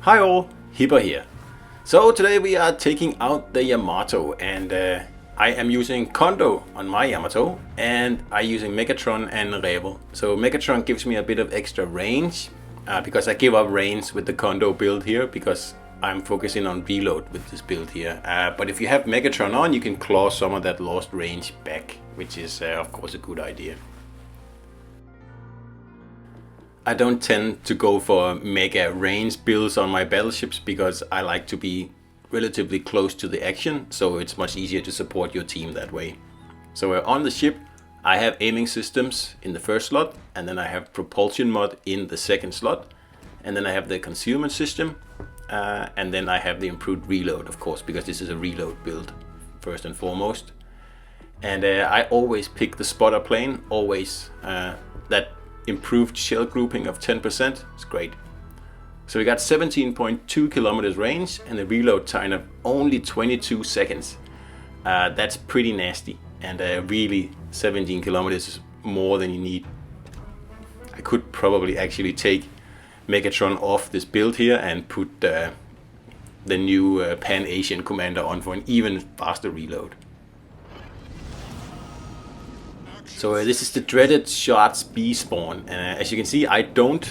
Hi all, Hipper here. So today we are taking out the Yamato, and I am using Kondo on my Yamato, and I'm using Megatron and Revo. So Megatron gives me a bit of extra range, because I give up range with the Kondo build here, because I'm focusing on reload with this build here. But if you have Megatron on, you can claw some of that lost range back, which is of course a good idea. I don't tend to go for mega range builds on my battleships because I like to be relatively close to the action, so it's much easier to support your team that way. So on the ship I have aiming systems in the first slot, and then I have propulsion mod in the second slot, and then I have the concealment system, and then I have the improved reload, of course, because this is a reload build first and foremost. And I always pick the spotter plane, always. That improved shell grouping of 10%, it's great. So we got 17.2 kilometers range and a reload time of only 22 seconds. That's pretty nasty, and really 17 kilometers is more than you need. I could probably actually take Megatron off this build here and put the new Pan-Asian commander on for an even faster reload. So this is the dreaded Shards B spawn. As you can see, I don't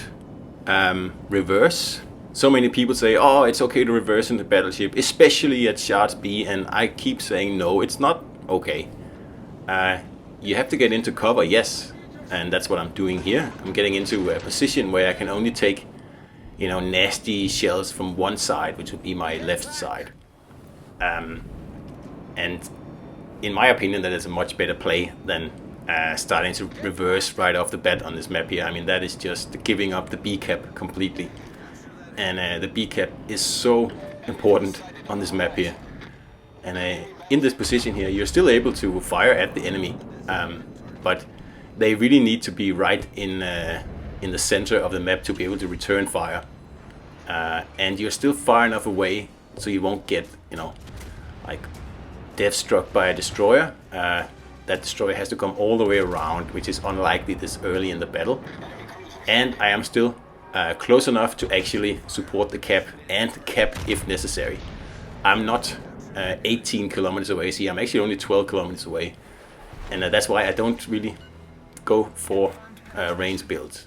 reverse. So many people say, oh, it's okay to reverse in the battleship, especially at Shards B, and I keep saying no, it's not okay. You have to get into cover, yes, and that's what I'm doing here. I'm getting into a position where I can only take, nasty shells from one side, which would be my left side. And in my opinion, that is a much better play than starting to reverse right off the bat on this map here. I mean, that is just giving up the B cap completely. And the B cap is so important on this map here. And in this position here, you're still able to fire at the enemy. But they really need to be right in the center of the map to be able to return fire. And you're still far enough away so you won't get, like death struck by a destroyer. That destroyer has to come all the way around, which is unlikely this early in the battle. And I am still close enough to actually support the cap and cap if necessary. I'm not 18 kilometers away, see, I'm actually only 12 kilometers away. And that's why I don't really go for range builds.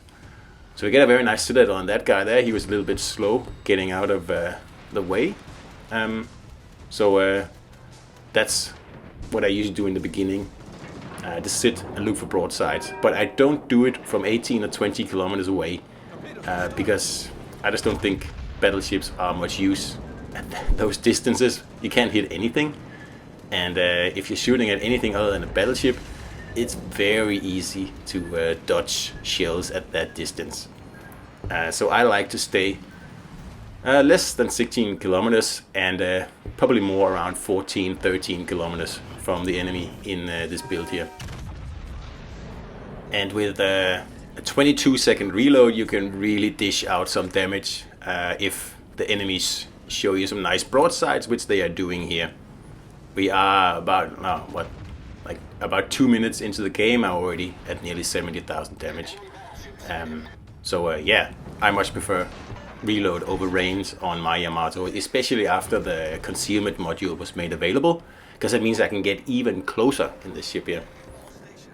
So we get a very nice citadel on that guy there. He was a little bit slow getting out of the way. So that's what I usually do in the beginning. To sit and look for broadsides, but I don't do it from 18 or 20 kilometers away, because I just don't think battleships are much use at those distances. You can't hit anything, and if you're shooting at anything other than a battleship, it's very easy to dodge shells at that distance. So I like to stay less than 16 kilometers and probably more around 14, 13 kilometers from the enemy in this build here. And with a 22-second reload, you can really dish out some damage if the enemies show you some nice broadsides, which they are doing here. We are about 2 minutes into the game. I'm already at nearly 70,000 damage. Yeah, I much prefer reload over range on my Yamato, especially after the concealment module was made available, because that means I can get even closer in this ship here.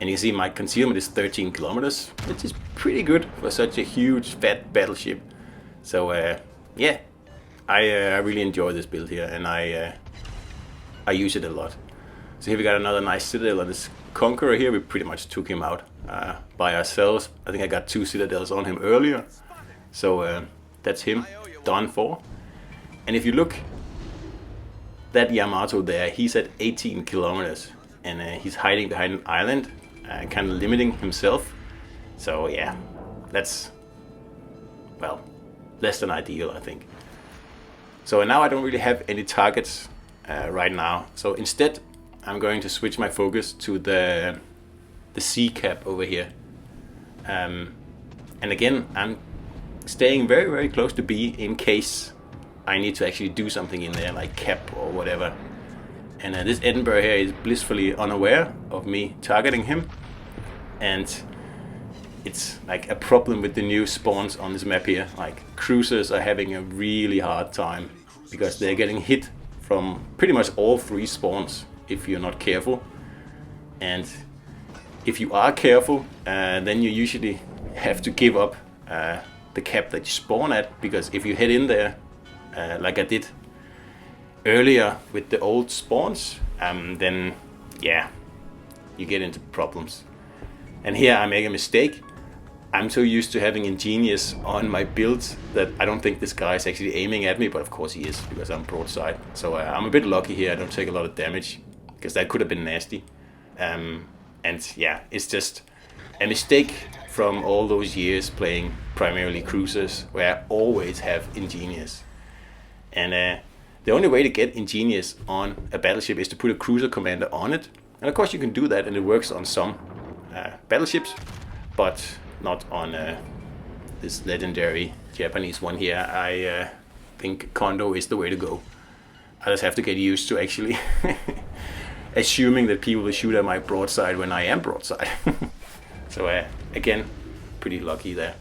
And you see my concealment is 13 kilometers, which is pretty good for such a huge fat battleship. So yeah, I really enjoy this build here, and I use it a lot. So here we got another nice citadel on this Conqueror here. We pretty much took him out by ourselves. I think I got 2 citadels on him earlier. So that's him done for. And if you look, that Yamato there, he's at 18 kilometers, and he's hiding behind an island, kind of limiting himself. So yeah, that's, well, less than ideal, I think. So now I don't really have any targets right now. So instead, I'm going to switch my focus to the C cap over here. And again, I'm staying very, very close to B in case I need to actually do something in there, like cap or whatever. And this Edinburgh here is blissfully unaware of me targeting him. And it's like a problem with the new spawns on this map here. Like cruisers are having a really hard time because they're getting hit from pretty much all 3 spawns if you're not careful. And if you are careful, then you usually have to give up the cap that you spawn at, because if you head in there like I did earlier with the old spawns, then yeah, you get into problems. And here I make a mistake. I'm so used to having Ingenious on my builds that I don't think this guy is actually aiming at me, but of course he is, because I'm broadside. So I'm a bit lucky here, I don't take a lot of damage, because that could have been nasty. And yeah, it's just a mistake from all those years playing primarily cruisers, where I always have Ingenious. And the only way to get Ingenious on a battleship is to put a cruiser commander on it. And of course you can do that, and it works on some battleships, but not on this legendary Japanese one here. I think Kondo is the way to go. I just have to get used to actually assuming that people will shoot at my broadside when I am broadside. So again, pretty lucky there.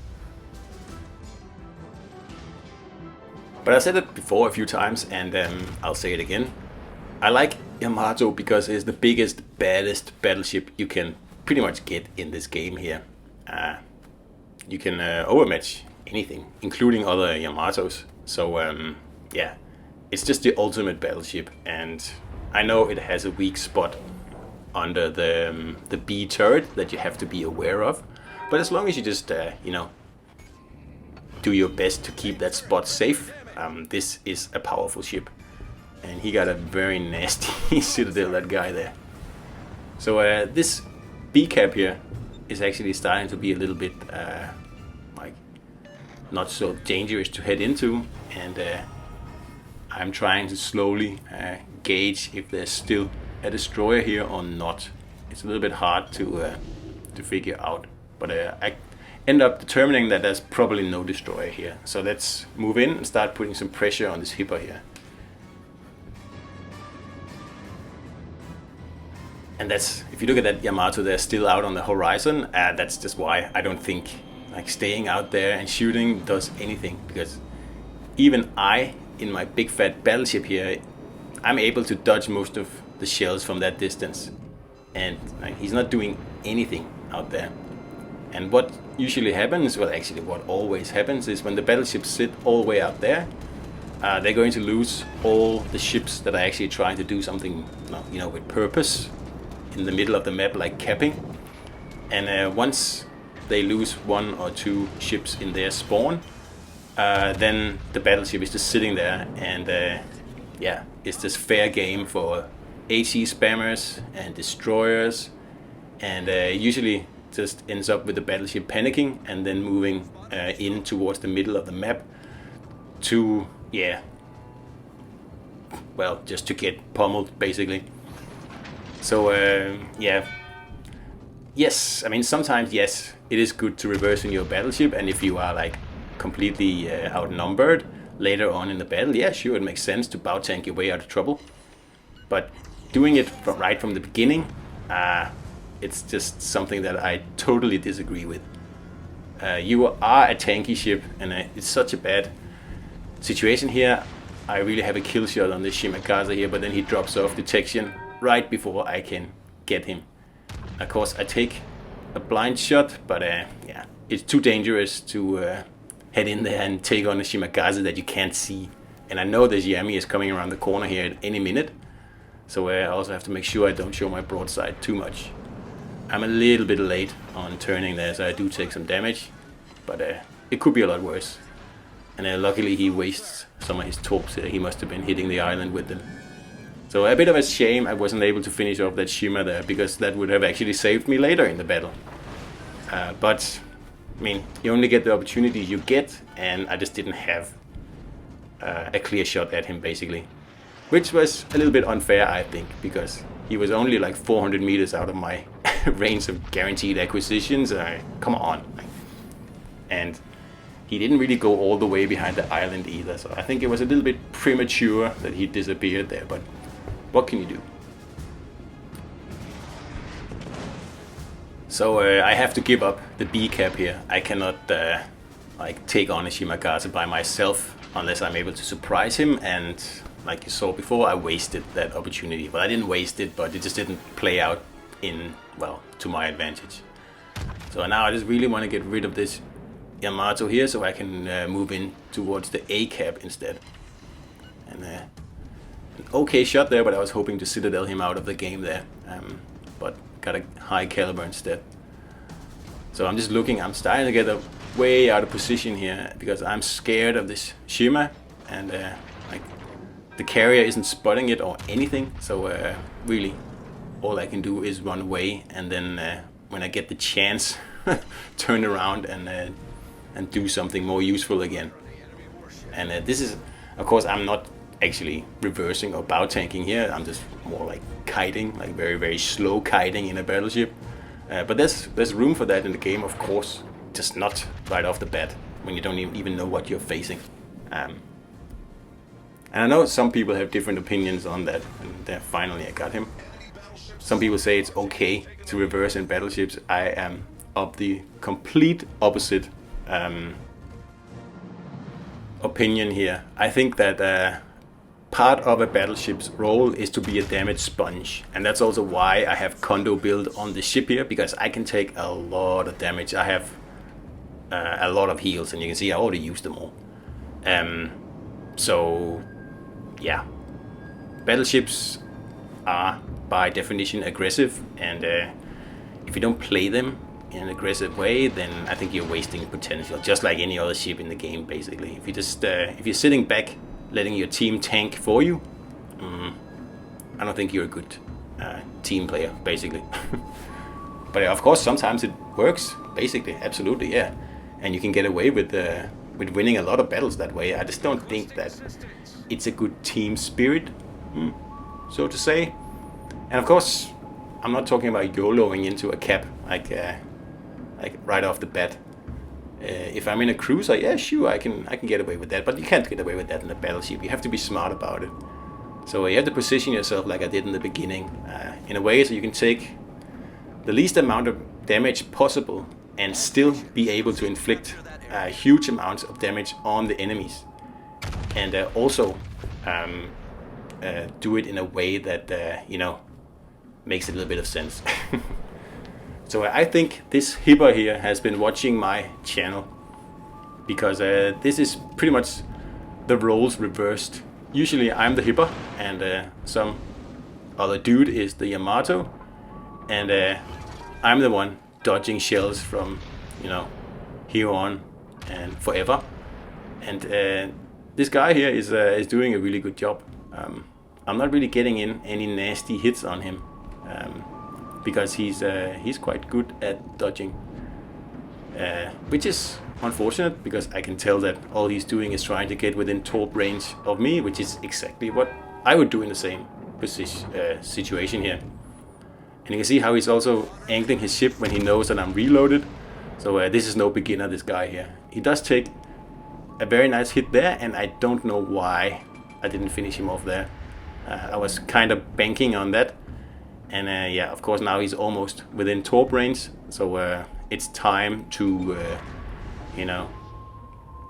But I said it before a few times, and I'll say it again. I like Yamato because it's the biggest, baddest battleship you can pretty much get in this game here. You can overmatch anything, including other Yamatos. So yeah, it's just the ultimate battleship, and I know it has a weak spot under the B turret that you have to be aware of. But as long as you just you know, do your best to keep that spot safe, this is a powerful ship. And he got a very nasty citadel, that guy there. So this B cap here is actually starting to be a little bit like not so dangerous to head into, and I'm trying to slowly gauge if there's still a destroyer here or not. It's a little bit hard to figure out, but I end up determining that there's probably no destroyer here. So let's move in and start putting some pressure on this hipper here. And that's, if you look at that Yamato, they're still out on the horizon. That's just why I don't think like staying out there and shooting does anything, because even I, in my big fat battleship here, I'm able to dodge most of the shells from that distance, and like, he's not doing anything out there. And what usually happens, well actually what always happens, is when the battleships sit all the way out there, they're going to lose all the ships that are actually trying to do something, you know, with purpose in the middle of the map, like capping. And once they lose 1 or 2 ships in their spawn, then the battleship is just sitting there, and yeah, it's just fair game for AC spammers and destroyers, and usually just ends up with the battleship panicking and then moving in towards the middle of the map to, yeah, well, just to get pummeled basically. So yeah, yes, I mean sometimes yes, it is good to reverse in your battleship, and if you are like completely outnumbered later on in the battle, yeah, sure, it makes sense to bow tank your way out of trouble. But doing it right from the beginning, it's just something that I totally disagree with. You are a tanky ship, and it's such a bad situation here. I really have a kill shot on this Shimakaze here, but then he drops off detection right before I can get him. Of course, I take a blind shot, but yeah, it's too dangerous to head in there and take on a Shimakaze that you can't see. And I know this Yami is coming around the corner here at any minute, so I also have to make sure I don't show my broadside too much. I'm a little bit late on turning there, so I do take some damage, but it could be a lot worse. And luckily he wastes some of his torps here. He must have been hitting the island with them. So a bit of a shame I wasn't able to finish off that Shima there, because that would have actually saved me later in the battle. But, I mean, you only get the opportunity you get, and I just didn't have a clear shot at him, basically. Which was a little bit unfair, I think, because he was only like 400 meters out of my range of guaranteed acquisitions. Come on. And he didn't really go all the way behind the island either, so I think it was a little bit premature that he disappeared there, but what can you do? So I have to give up the B cap here. I cannot like take on a Shimagaze by myself unless I'm able to surprise him, and like you saw before, I wasted that opportunity. Well, I didn't waste it, but it just didn't play out in, well, to my advantage. So now I just really want to get rid of this Yamato here so I can move in towards the A cap instead. And an okay shot there, but I was hoping to Citadel him out of the game there. But got a high caliber instead. So I'm just looking, I'm starting to get way out of position here because I'm scared of this Shima, and like the carrier isn't spotting it or anything. So really all I can do is run away, and then when I get the chance turn around and do something more useful again. And this is, of course, I'm not actually reversing or bow tanking here. I'm just more like kiting, like very, very slow kiting in a battleship. But there's room for that in the game, of course, just not right off the bat when you don't even know what you're facing. And I know some people have different opinions on that, and there finally I got him. Some people say it's okay to reverse in battleships. I am of the complete opposite opinion here. I think that part of a battleship's role is to be a damage sponge, and that's also why I have Kondo built on the ship here, because I can take a lot of damage. I have a lot of heals, and you can see I already used them all. So yeah, battleships are by definition aggressive, and if you don't play them in an aggressive way, then I think you're wasting potential, just like any other ship in the game basically. If you just if you're sitting back letting your team tank for you, I don't think you're a good team player basically. But of course sometimes it works basically, absolutely, yeah, and you can get away with winning a lot of battles that way. I just don't think that it's a good team spirit, so to say. And of course I'm not talking about YOLOing into a cap like right off the bat. If I'm in a cruiser, yeah, sure, I can get away with that, but you can't get away with that in a battleship. You have to be smart about it. So you have to position yourself like I did in the beginning, in a way so you can take the least amount of damage possible and still be able to inflict huge amounts of damage on the enemies, and also do it in a way that you know, makes a little bit of sense. So I think this hipper here has been watching my channel, because this is pretty much the roles reversed. Usually I'm the hipper and some other dude is the Yamato, and I'm the one dodging shells from, you know, here on and forever. And this guy here is doing a really good job. I'm not really getting in any nasty hits on him, because he's quite good at dodging, which is unfortunate, because I can tell that all he's doing is trying to get within torp range of me, which is exactly what I would do in the same situation here. And you can see how he's also angling his ship when he knows that I'm reloaded. So this is no beginner, this guy here. He does take a very nice hit there, and I don't know why I didn't finish him off there. I was kind of banking on that. And yeah, of course now he's almost within torp range, so it's time to, you know,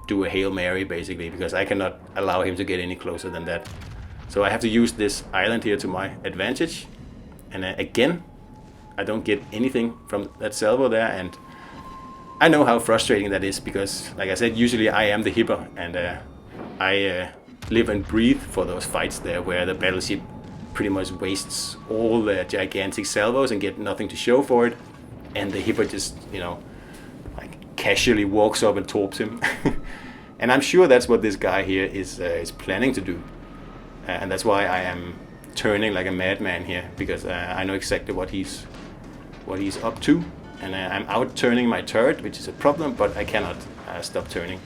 do a Hail Mary basically, because I cannot allow him to get any closer than that. So I have to use this island here to my advantage. And again, I don't get anything from that salvo there, and I know how frustrating that is, because like I said, usually I am the hipper, and I live and breathe for those fights there where the battleship pretty much wastes all the gigantic salvos and get nothing to show for it, and the hipper just, you know, like casually walks up and torps him. And I'm sure that's what this guy here is planning to do, and that's why I am turning like a madman here, because I know exactly what he's up to, and I'm out turning my turret, which is a problem, but I cannot stop turning.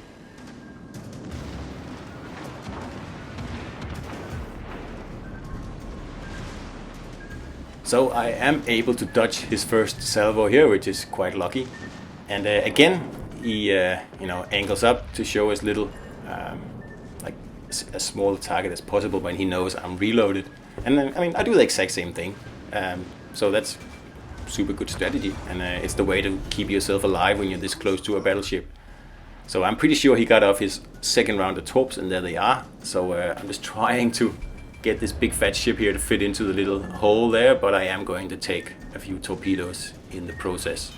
So I am able to dodge his first salvo here, which is quite lucky. And again, he you know, angles up to show as little, like as small a target as possible when he knows I'm reloaded. And then, I mean, I do the exact same thing. So that's super good strategy, and it's the way to keep yourself alive when you're this close to a battleship. So I'm pretty sure he got off his second round of torps, and there they are. So I'm just trying to get this big fat ship here to fit into the little hole there, but I am going to take a few torpedoes in the process.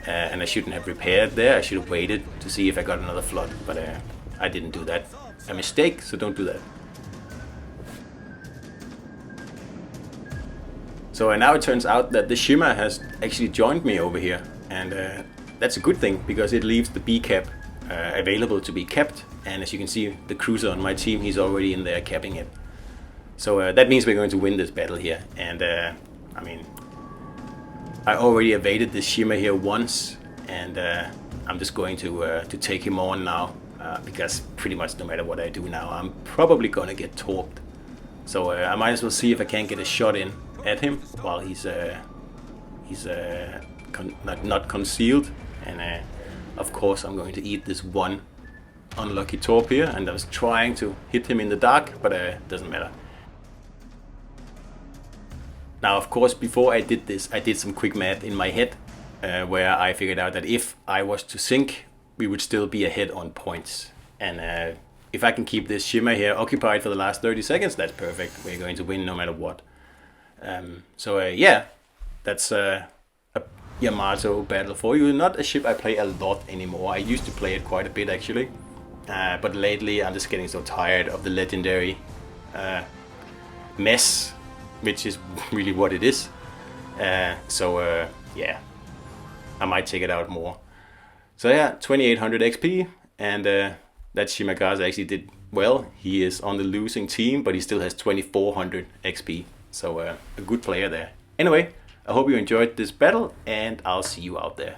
And I shouldn't have repaired there. I should have waited to see if I got another flood, but I didn't do that. A mistake, so don't do that. So now it turns out that the Shima has actually joined me over here, and that's a good thing because it leaves the B cap available to be kept. And as you can see, the cruiser on my team, he's already in there capping it. So that means we're going to win this battle here. And I mean, I already evaded this Shima here once, and I'm just going to take him on now because pretty much no matter what I do now, I'm probably gonna get torped. So I might as well see if I can't get a shot in at him while he's not concealed. And of course I'm going to eat this one unlucky torp here, and I was trying to hit him in the dark, but it doesn't matter. Now of course before I did this, I did some quick math in my head where I figured out that if I was to sink, we would still be ahead on points. And if I can keep this Shima here occupied for the last 30 seconds, that's perfect. We're going to win no matter what. So yeah, that's a Yamato battle for you. Not a ship I play a lot anymore. I used to play it quite a bit actually, but lately I'm just getting so tired of the legendary mess, which is really what it is. So yeah, I might take it out more. So yeah, 2800 XP, and that Shimagaza actually did well. He is on the losing team, but he still has 2400 XP. So a good player there. Anyway, I hope you enjoyed this battle, and I'll see you out there.